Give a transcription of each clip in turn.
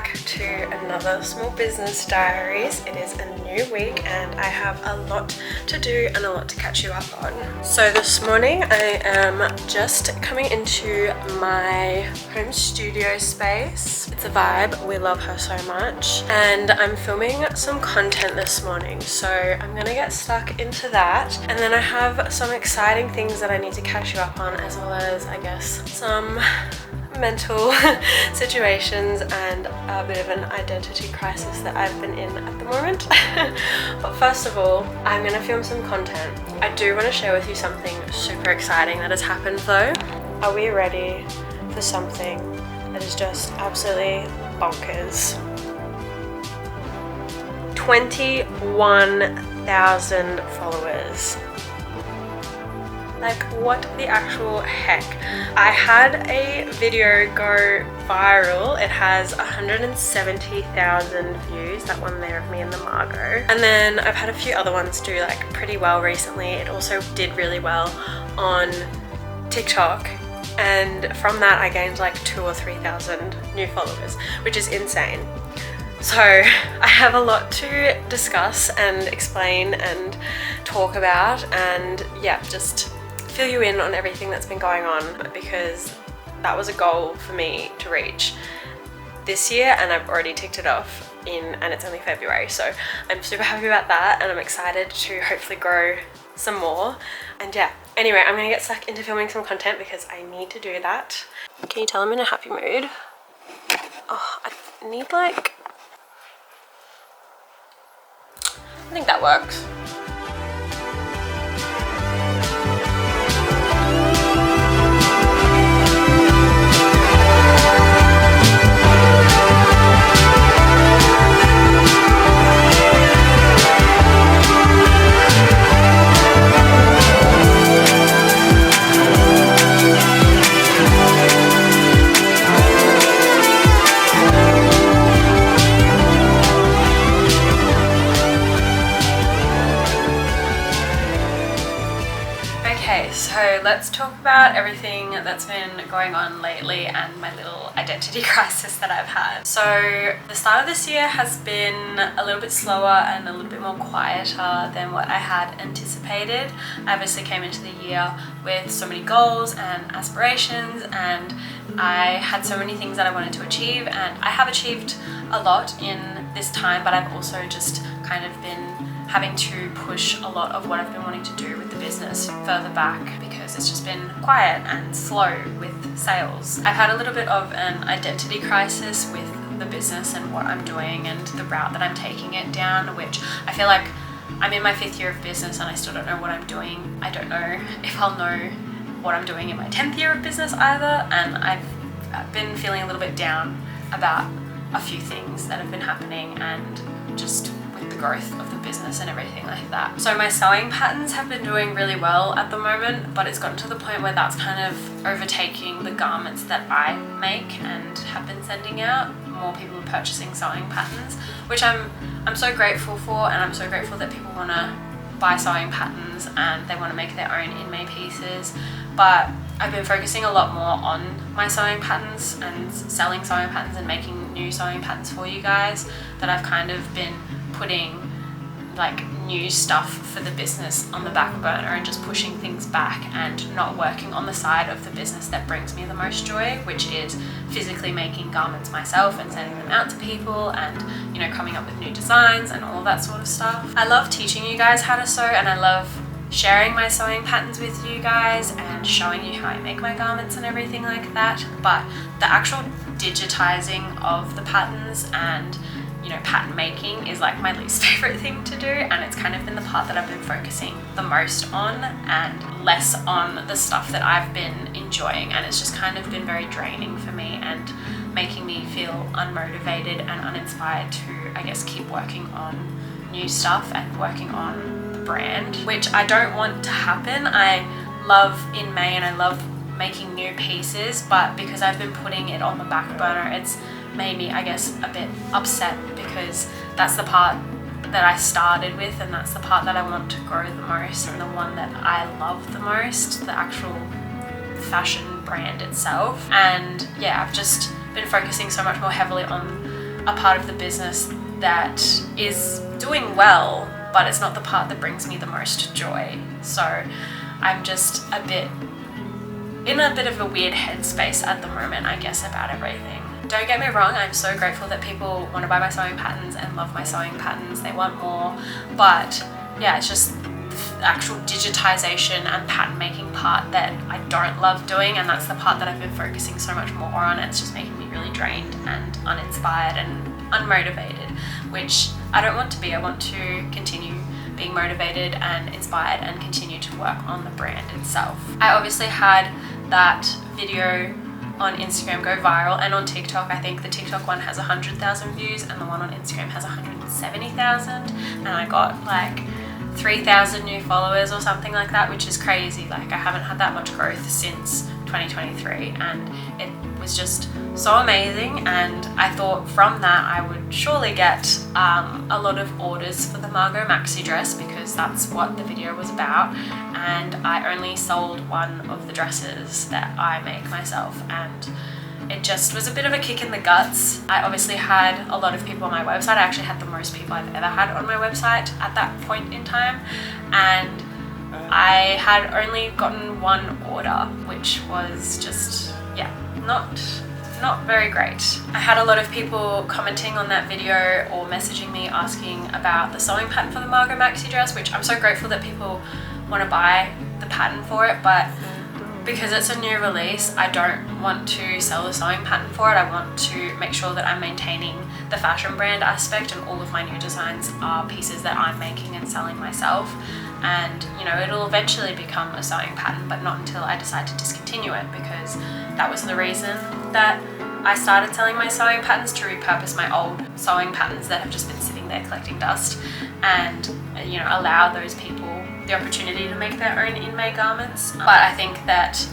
back to another small business diaries. It is a new week and I have a lot to do and a lot to catch you up on. So this morning I am just coming into my home studio space. It's a vibe, we love her so much, and I'm filming some content this morning, so I'm gonna get stuck into that, and then I have some exciting things that I need to catch you up on, as well as I guess some mental situations and a bit of an identity crisis that I've been in at the moment. But first of all, I'm gonna film some content. I do want to share with you something super exciting that has happened though. Are we ready for something that is just absolutely bonkers? 21,000 followers. Like, what the actual heck? I had a video go viral. It has 170,000 views, that one there of me and the Margot. And then I've had a few other ones do like pretty well recently. It also did really well on TikTok. And from that I gained like 2,000 or 3,000 new followers, which is insane. So I have a lot to discuss and explain and talk about, and yeah, just fill you in on everything that's been going on, because that was a goal for me to reach this year and I've already ticked it off and it's only February, so I'm super happy about that and I'm excited to hopefully grow some more. And yeah, anyway, I'm gonna get stuck into filming some content because I need to do that. Can you tell I'm in a happy mood? Oh, I need like, I think that works. So let's talk about everything that's been going on lately and my little identity crisis that I've had. So the start of this year has been a little bit slower and a little bit more quieter than what I had anticipated. I obviously came into the year with so many goals and aspirations, and I had so many things that I wanted to achieve, and I have achieved a lot in this time, but I've also just kind of been having to push a lot of what I've been wanting to do with the business further back, because it's just been quiet and slow with sales. I've had a little bit of an identity crisis with the business and what I'm doing and the route that I'm taking it down, which I feel like I'm in my 5th year of business and I still don't know what I'm doing. I don't know if I'll know what I'm doing in my 10th year of business either, and I've been feeling a little bit down about a few things that have been happening and just with the growth of the business and everything like that. So my sewing patterns have been doing really well at the moment, but it's gotten to the point where that's kind of overtaking the garments that I make and have been sending out. More people are purchasing sewing patterns, which I'm so grateful for, and I'm so grateful that people want to buy sewing patterns and they want to make their own inmate pieces. But I've been focusing a lot more on my sewing patterns and selling sewing patterns and making new sewing patterns for you guys, that I've kind of been putting like new stuff for the business on the back burner and just pushing things back and not working on the side of the business that brings me the most joy, which is physically making garments myself and sending them out to people and, you know, coming up with new designs and all that sort of stuff. I love teaching you guys how to sew, and I love sharing my sewing patterns with you guys and showing you how I make my garments and everything like that, but the actual digitizing of the patterns and, you know, pattern making is like my least favorite thing to do, and it's kind of been the part that I've been focusing the most on and less on the stuff that I've been enjoying, and it's just kind of been very draining for me and making me feel unmotivated and uninspired to, I guess, keep working on new stuff and working on the brand, which I don't want to happen. I love In May and I love making new pieces, but because I've been putting it on the back burner, it's made me, I guess, a bit upset, because that's the part that I started with and that's the part that I want to grow the most and the one that I love the most, the actual fashion brand itself. And yeah, I've just been focusing so much more heavily on a part of the business that is doing well, but it's not the part that brings me the most joy. So I'm just in a bit of a weird headspace at the moment, I guess, about everything. Don't get me wrong, I'm so grateful that people want to buy my sewing patterns and love my sewing patterns. They want more, but yeah, it's just the actual digitization and pattern making part that I don't love doing, and that's the part that I've been focusing so much more on. It's just making me really drained and uninspired and unmotivated, which I don't want to be. I want to continue being motivated and inspired and continue to work on the brand itself. I obviously had that video on Instagram go viral, and on TikTok, I think the TikTok one has 100,000 views and the one on Instagram has 170,000, and I got like 3,000 new followers or something like that, which is crazy. Like, I haven't had that much growth since 2023, and it was just so amazing. And I thought from that I would surely get a lot of orders for the Margot maxi dress, because that's what the video was about, and I only sold one of the dresses that I make myself, and it just was a bit of a kick in the guts. I obviously had a lot of people on my website. I actually had the most people I've ever had on my website at that point in time, and I had only gotten one order, which was just, yeah, not very great. I had a lot of people commenting on that video or messaging me asking about the sewing pattern for the Margot maxi dress, which I'm so grateful that people want to buy the pattern for it, but because it's a new release, I don't want to sell the sewing pattern for it. I want to make sure that I'm maintaining the fashion brand aspect, and all of my new designs are pieces that I'm making and selling myself. And you know, it'll eventually become a sewing pattern, but not until I decide to discontinue it, because that was the reason that I started selling my sewing patterns, to repurpose my old sewing patterns that have just been sitting there collecting dust, and you know, allow those people the opportunity to make their own in-May garments. But I think that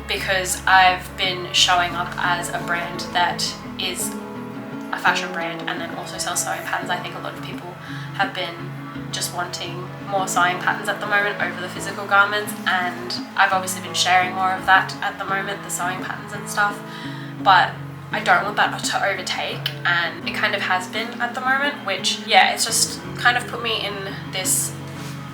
because I've been showing up as a brand that is a fashion brand and then also sells sewing patterns, I think a lot of people have been just wanting more sewing patterns at the moment over the physical garments, and I've obviously been sharing more of that at the moment, the sewing patterns and stuff, but I don't want that to overtake, and it kind of has been at the moment, which, yeah, it's just kind of put me in this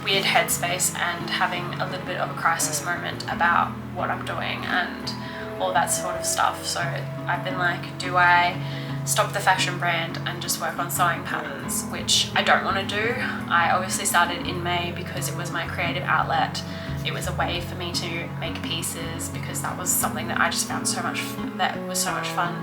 weird headspace and having a little bit of a crisis moment about what I'm doing and all that sort of stuff. So I've been like, do I stop the fashion brand and just work on sewing patterns, which I don't want to do. I obviously started in May because it was my creative outlet. It was a way for me to make pieces, because that was something that I just found that was so much fun.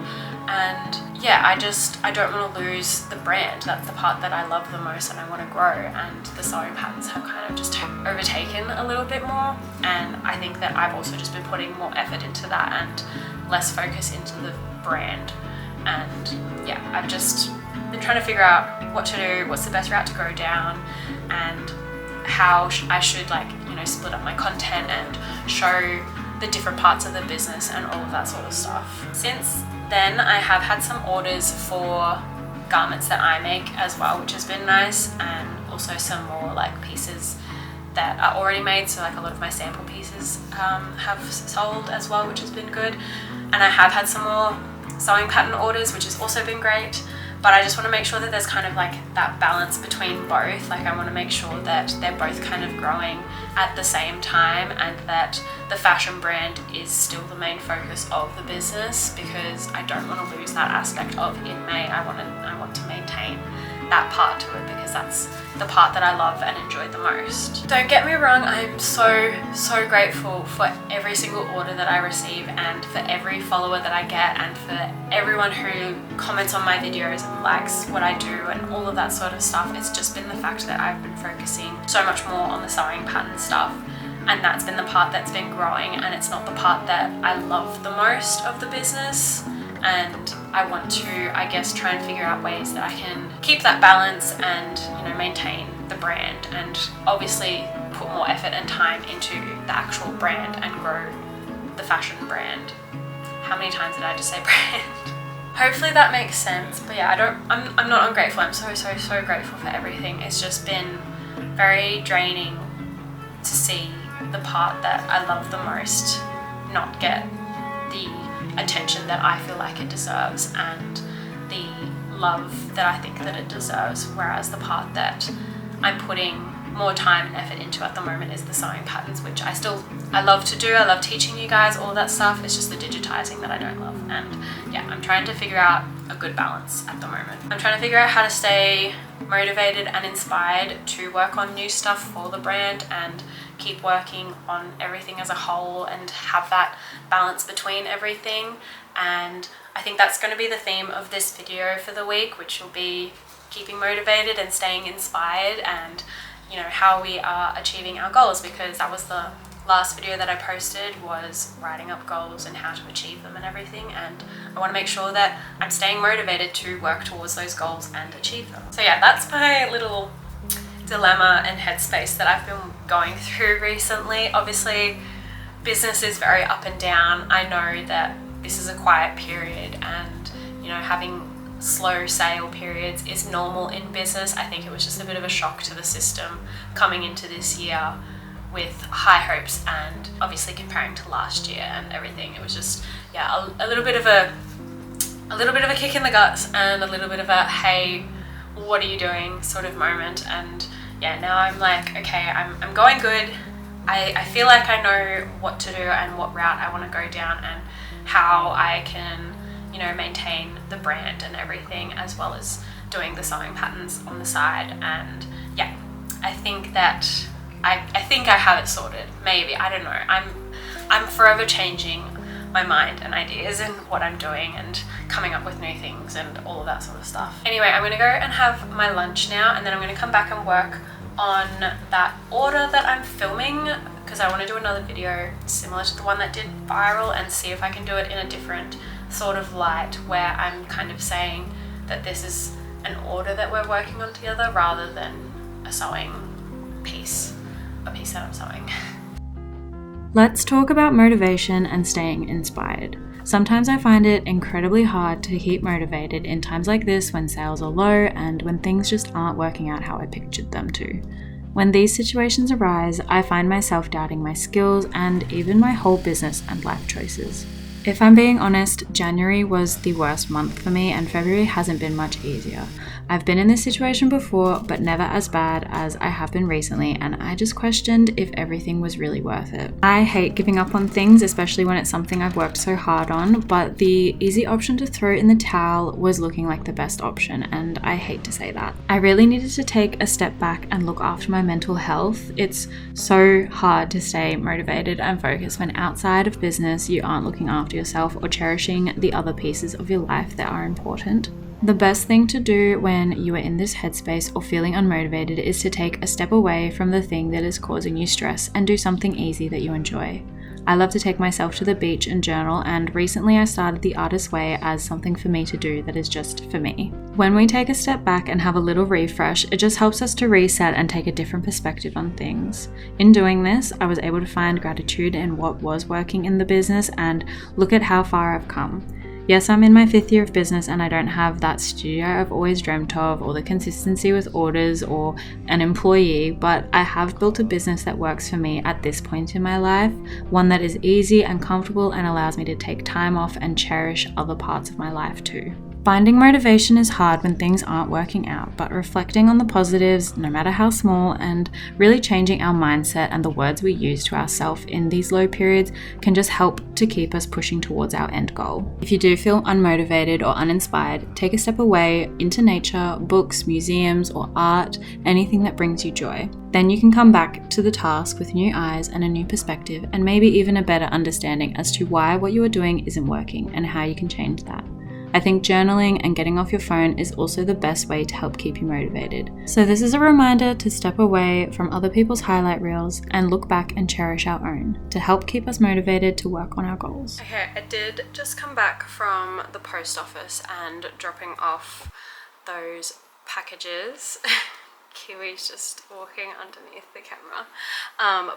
And yeah, I don't want to lose the brand. That's the part that I love the most and I want to grow, and the sewing patterns have kind of just overtaken a little bit more, and I think that I've also just been putting more effort into that and less focus into the brand. And yeah, I've just been trying to figure out what to do, what's the best route to go down, and how I should, like, you know, split up my content and show the different parts of the business and all of that sort of stuff. Since then, I have had some orders for garments that I make as well, which has been nice, and also some more like pieces that are already made. So like a lot of my sample pieces have sold as well, which has been good. And I have had some more sewing pattern orders, which has also been great. But I just want to make sure that there's kind of like that balance between both. Like, I want to make sure that they're both kind of growing at the same time, and that the fashion brand is still the main focus of the business, because I don't want to lose that aspect of in May. I want to maintain that part to it, because that's the part that I love and enjoy the most. Don't get me wrong, I'm so grateful for every single order that I receive, and for every follower that I get, and for everyone who comments on my videos and likes what I do and all of that sort of stuff. It's just been the fact that I've been focusing so much more on the sewing pattern stuff, and that's been the part that's been growing, and it's not the part that I love the most of the business. And I want to, I guess, try and figure out ways that I can keep that balance and, you know, maintain the brand, and obviously put more effort and time into the actual brand and grow the fashion brand. How many times did I just say brand? Hopefully that makes sense. But yeah, I'm not ungrateful. I'm so grateful for everything. It's just been very draining to see the part that I love the most not get the attention that I feel like it deserves, and the love that I think that it deserves, whereas the part that I'm putting more time and effort into at the moment is the sewing patterns, which I love to do. I love teaching you guys all that stuff. It's just the digitizing that I don't love. And yeah, I'm trying to figure out a good balance at the moment. I'm trying to figure out how to stay motivated and inspired to work on new stuff for the brand and keep working on everything as a whole and have that balance between everything. And I think that's going to be the theme of this video for the week, which will be keeping motivated and staying inspired, and how we are achieving our goals, because that was the last video that I posted, was writing up goals and how to achieve them and everything, and I want to make sure that I'm staying motivated to work towards those goals and achieve them. So yeah, that's my little dilemma and headspace that I've been going through recently. Obviously, business is very up and down. I know that this is a quiet period, and having slow sale periods is normal in business. I think it was just a bit of a shock to the system coming into this year with high hopes, and obviously comparing to last year and everything. It was just a little bit of a kick in the guts and a little bit of a hey, what are you doing sort of moment. And yeah, now I'm like, okay, I'm going good. I feel like I know what to do and what route I want to go down and how I can maintain the brand and everything, as well as doing the sewing patterns on the side. And yeah, I think that I think I have it sorted. Maybe, I don't know. I'm forever changing my mind and ideas and what I'm doing and coming up with new things and all of that sort of stuff. Anyway, I'm gonna go and have my lunch now, and then I'm gonna come back and work on that order that I'm filming, because I want to do another video similar to the one that did viral and see if I can do it in a different sort of light, where I'm kind of saying that this is an order that we're working on together rather than a sewing piece, a piece that I'm sewing. Let's talk about motivation and staying inspired. Sometimes I find it incredibly hard to keep motivated in times like this, when sales are low and when things just aren't working out how I pictured them to. When these situations arise, I find myself doubting my skills and even my whole business and life choices. If I'm being honest, January was the worst month for me, and February hasn't been much easier. I've been in this situation before, but never as bad as I have been recently, and I just questioned if everything was really worth it. I hate giving up on things, especially when it's something I've worked so hard on, but the easy option to throw in the towel was looking like the best option, and I hate to say that. I really needed to take a step back and look after my mental health. It's so hard to stay motivated and focused when outside of business you aren't looking after yourself or cherishing the other pieces of your life that are important. The best thing to do when you are in this headspace or feeling unmotivated is to take a step away from the thing that is causing you stress and do something easy that you enjoy. I love to take myself to the beach and journal, and recently I started the Artist Way as something for me to do that is just for me. When we take a step back and have a little refresh, it just helps us to reset and take a different perspective on things. In doing this, I was able to find gratitude in what was working in the business and look at how far I've come. Yes, I'm in my 5th year of business and I don't have that studio I've always dreamt of, or the consistency with orders or an employee, but I have built a business that works for me at this point in my life, one that is easy and comfortable and allows me to take time off and cherish other parts of my life too. Finding motivation is hard when things aren't working out, but reflecting on the positives, no matter how small, and really changing our mindset and the words we use to ourselves in these low periods can just help to keep us pushing towards our end goal. If you do feel unmotivated or uninspired, take a step away into nature, books, museums, or art, anything that brings you joy. Then you can come back to the task with new eyes and a new perspective, and maybe even a better understanding as to why what you are doing isn't working and how you can change that. I think journaling and getting off your phone is also the best way to help keep you motivated. So this is a reminder to step away from other people's highlight reels and look back and cherish our own to help keep us motivated to work on our goals. Okay, I did just come back from the post office and dropping off those packages. Kiwi's just walking underneath the camera.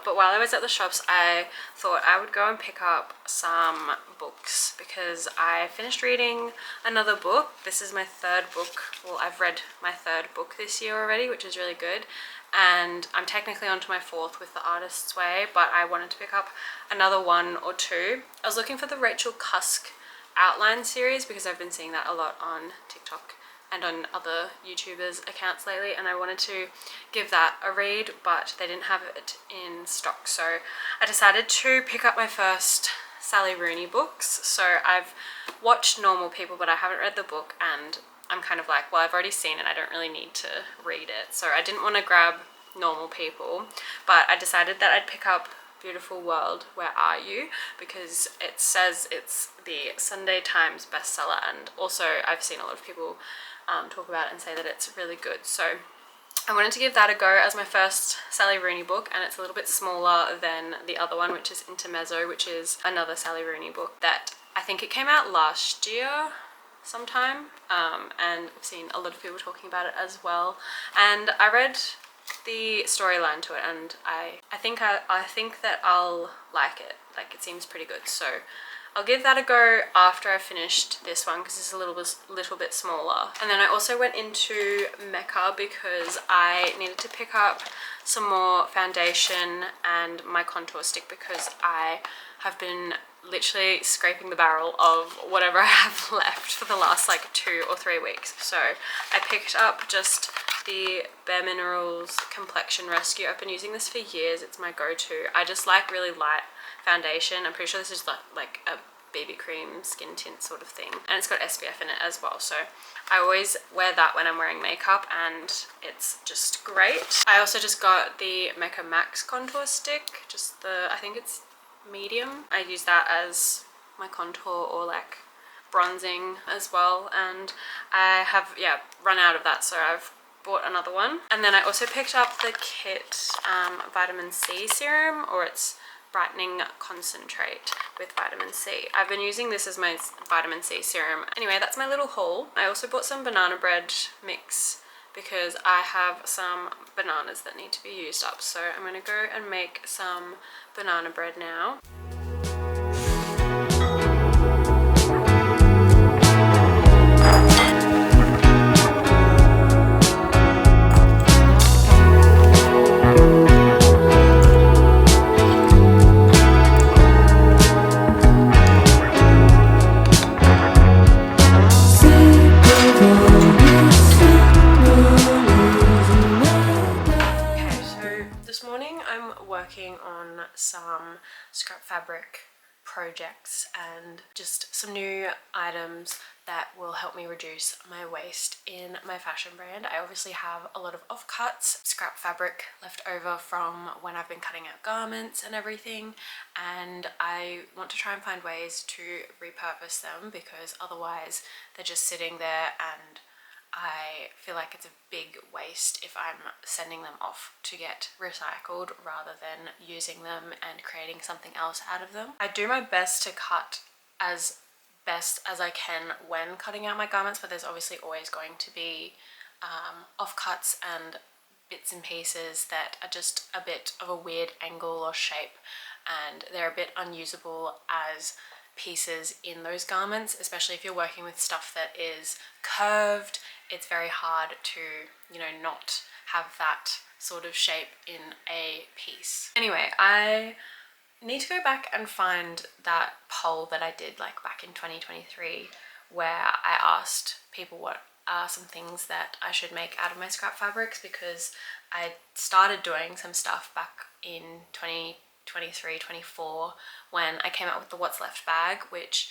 But while I was at the shops, I thought I would go and pick up some books because I finished reading another book. This is my 3rd book. Well, I've read my 3rd book this year already, which is really good. And I'm technically onto my 4th with The Artist's Way, but I wanted to pick up another 1 or 2. I was looking for the Rachel Cusk outline series because I've been seeing that a lot on TikTok and on other YouTubers' accounts lately, and I wanted to give that a read, but they didn't have it in stock. So I decided to pick up my first Sally Rooney books. So I've watched Normal People, but I haven't read the book, and I'm kind of like, well, I've already seen it, I don't really need to read it. So I didn't want to grab Normal People, but I decided that I'd pick up Beautiful World, Where Are You? Because it says it's the Sunday Times bestseller, and also I've seen a lot of people talk about it and say that it's really good. So I wanted to give that a go as my first Sally Rooney book, and it's a little bit smaller than the other one, which is Intermezzo, which is another Sally Rooney book that I think it came out last year sometime, and I've seen a lot of people talking about it as well. And I read the storyline to it, and I think that I'll like it. Like, it seems pretty good, so I'll give that a go after I've finished this one, because it's a little bit smaller. And then I also went into Mecca because I needed to pick up some more foundation and my contour stick, because I have been literally scraping the barrel of whatever I have left for the last like 2 or 3 weeks. So I picked up just the Bare Minerals Complexion Rescue. I've been using this for years. It's my go-to. I just like really light foundation. I'm pretty sure this is like a BB cream skin tint sort of thing, and it's got SPF in it as well, so I always wear that when I'm wearing makeup, and it's just great. I also just got the Mecca Max contour stick, just I think it's medium. I use that as my contour or like bronzing as well, and I have run out of that, so I've bought another one. And then I also picked up the Kit vitamin C serum, or it's brightening concentrate with vitamin C. I've been using this as my vitamin C serum. Anyway, that's my little haul. I also bought some banana bread mix because I have some bananas that need to be used up, so I'm gonna go and make some banana bread now. Working on some scrap fabric projects and just some new items that will help me reduce my waste in my fashion brand. I obviously have a lot of offcuts, scrap fabric left over from when I've been cutting out garments and everything, and I want to try and find ways to repurpose them, because otherwise they're just sitting there and I feel like it's a big waste if I'm sending them off to get recycled rather than using them and creating something else out of them. I do my best to cut as best as I can when cutting out my garments, but there's obviously always going to be offcuts and bits and pieces that are just a bit of a weird angle or shape, and they're a bit unusable as pieces in those garments, especially if you're working with stuff that is curved. It's very hard to, not have that sort of shape in a piece. Anyway, I need to go back and find that poll that I did like back in 2023, where I asked people what are some things that I should make out of my scrap fabrics, because I started doing some stuff back in 2023-24 when I came out with the What's Left bag, which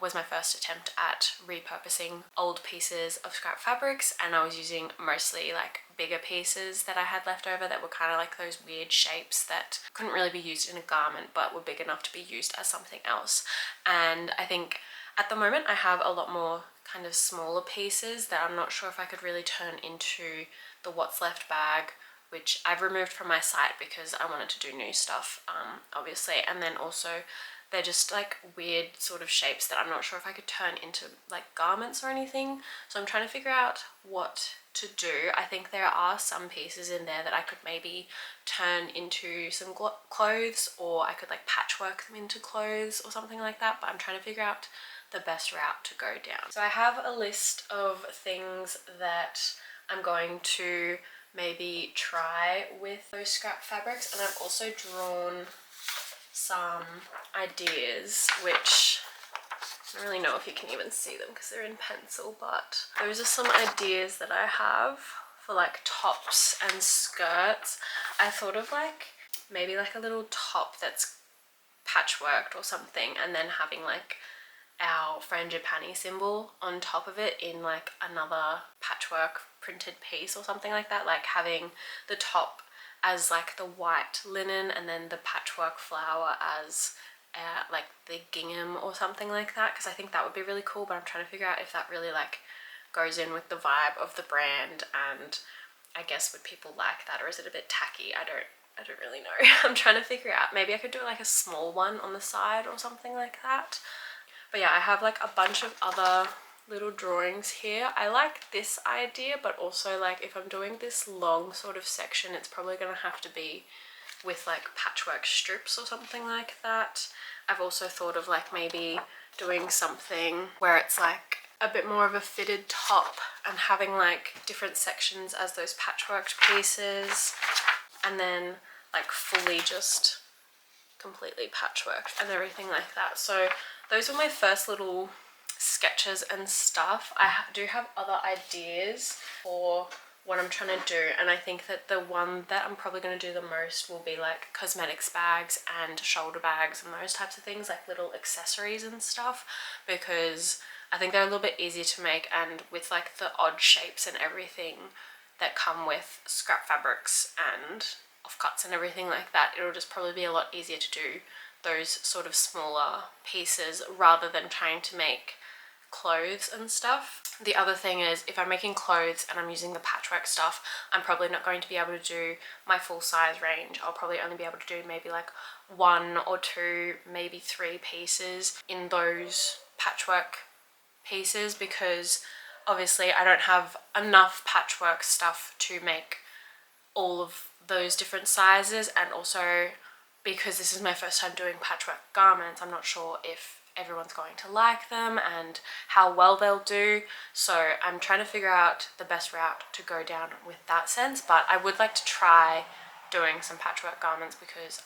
was my first attempt at repurposing old pieces of scrap fabrics, and I was using mostly like bigger pieces that I had left over that were kind of like those weird shapes that couldn't really be used in a garment but were big enough to be used as something else. And I think at the moment I have a lot more kind of smaller pieces that I'm not sure if I could really turn into the What's Left bag, which I've removed from my site because I wanted to do new stuff, obviously. And then also they're just like weird sort of shapes that I'm not sure if I could turn into like garments or anything. So I'm trying to figure out what to do. I think there are some pieces in there that I could maybe turn into some clothes, or I could like patchwork them into clothes or something like that, but I'm trying to figure out the best route to go down. So I have a list of things that I'm going to maybe try with those scrap fabrics, and I've also drawn some ideas which I don't really know if you can even see them because they're in pencil, but those are some ideas that I have for like tops and skirts. I thought of like maybe like a little top that's patchworked or something, and then having like our frangipani symbol on top of it in like another patchwork printed piece or something like that, like having the top as like the white linen and then the patchwork flower as like the gingham or something like that, because I think that would be really cool. But I'm trying to figure out if that really like goes in with the vibe of the brand, and I guess would people like that, or is it a bit tacky? I don't really know. I'm trying to figure out. Maybe I could do like a small one on the side or something like that. But yeah, I have like a bunch of other little drawings here. I like this idea, but also like if I'm doing this long sort of section, it's probably gonna have to be with like patchwork strips or something like that. I've also thought of like maybe doing something where it's like a bit more of a fitted top and having like different sections as those patchworked pieces, and then like fully just completely patchworked and everything like that. So those are my first little sketches and stuff. I do have other ideas for what I'm trying to do, and I think that the one that I'm probably going to do the most will be like cosmetics bags and shoulder bags and those types of things, like little accessories and stuff, because I think they're a little bit easier to make, and with like the odd shapes and everything that come with scrap fabrics and offcuts and everything like that, it'll just probably be a lot easier to do those sort of smaller pieces rather than trying to make clothes and stuff. The other thing is, if I'm making clothes and I'm using the patchwork stuff, I'm probably not going to be able to do my full size range. I'll probably only be able to do maybe like 1 or 2, maybe 3 pieces in those patchwork pieces, because obviously I don't have enough patchwork stuff to make all of those different sizes, and also because this is my first time doing patchwork garments, I'm not sure if everyone's going to like them and how well they'll do. So I'm trying to figure out the best route to go down with that sense, but I would like to try doing some patchwork garments because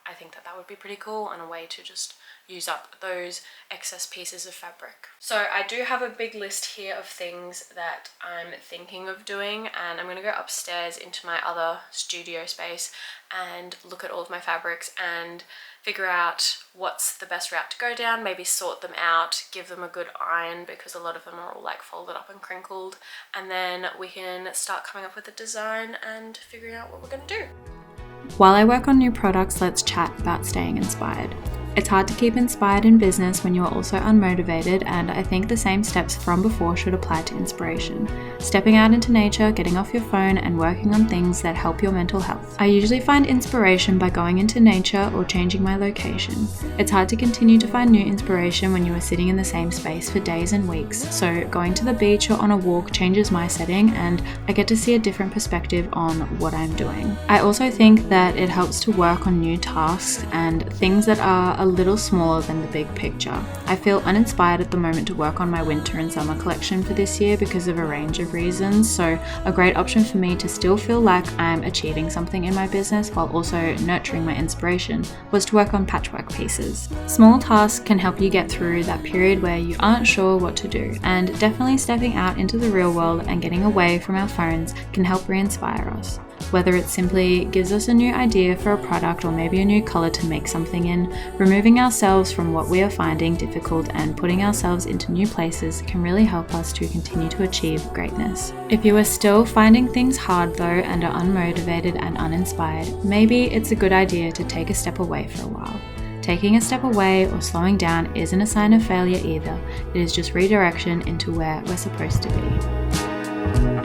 I think that would be pretty cool, and a way to just use up those excess pieces of fabric. So I do have a big list here of things that I'm thinking of doing, and I'm going to go upstairs into my other studio space and look at all of my fabrics and figure out what's the best route to go down, maybe sort them out, give them a good iron because a lot of them are all like folded up and crinkled, and then we can start coming up with a design and figuring out what we're going to do. While I work on new products, let's chat about staying inspired. It's hard to keep inspired in business when you are also unmotivated, and I think the same steps from before should apply to inspiration. Stepping out into nature, getting off your phone, and working on things that help your mental health. I usually find inspiration by going into nature or changing my location. It's hard to continue to find new inspiration when you are sitting in the same space for days and weeks, so going to the beach or on a walk changes my setting, and I get to see a different perspective on what I'm doing. I also think that it helps to work on new tasks and things that are a little smaller than the big picture. I feel uninspired at the moment to work on my winter and summer collection for this year because of a range of reasons, so a great option for me to still feel like I'm achieving something in my business while also nurturing my inspiration was to work on patchwork pieces. Small tasks can help you get through that period where you aren't sure what to do, and definitely stepping out into the real world and getting away from our phones can help re-inspire us. Whether it simply gives us a new idea for a product or maybe a new color to make something in, removing ourselves from what we are finding difficult and putting ourselves into new places can really help us to continue to achieve greatness. If you are still finding things hard though and are unmotivated and uninspired, maybe it's a good idea to take a step away for a while. Taking a step away or slowing down isn't a sign of failure either, it is just redirection into where we're supposed to be.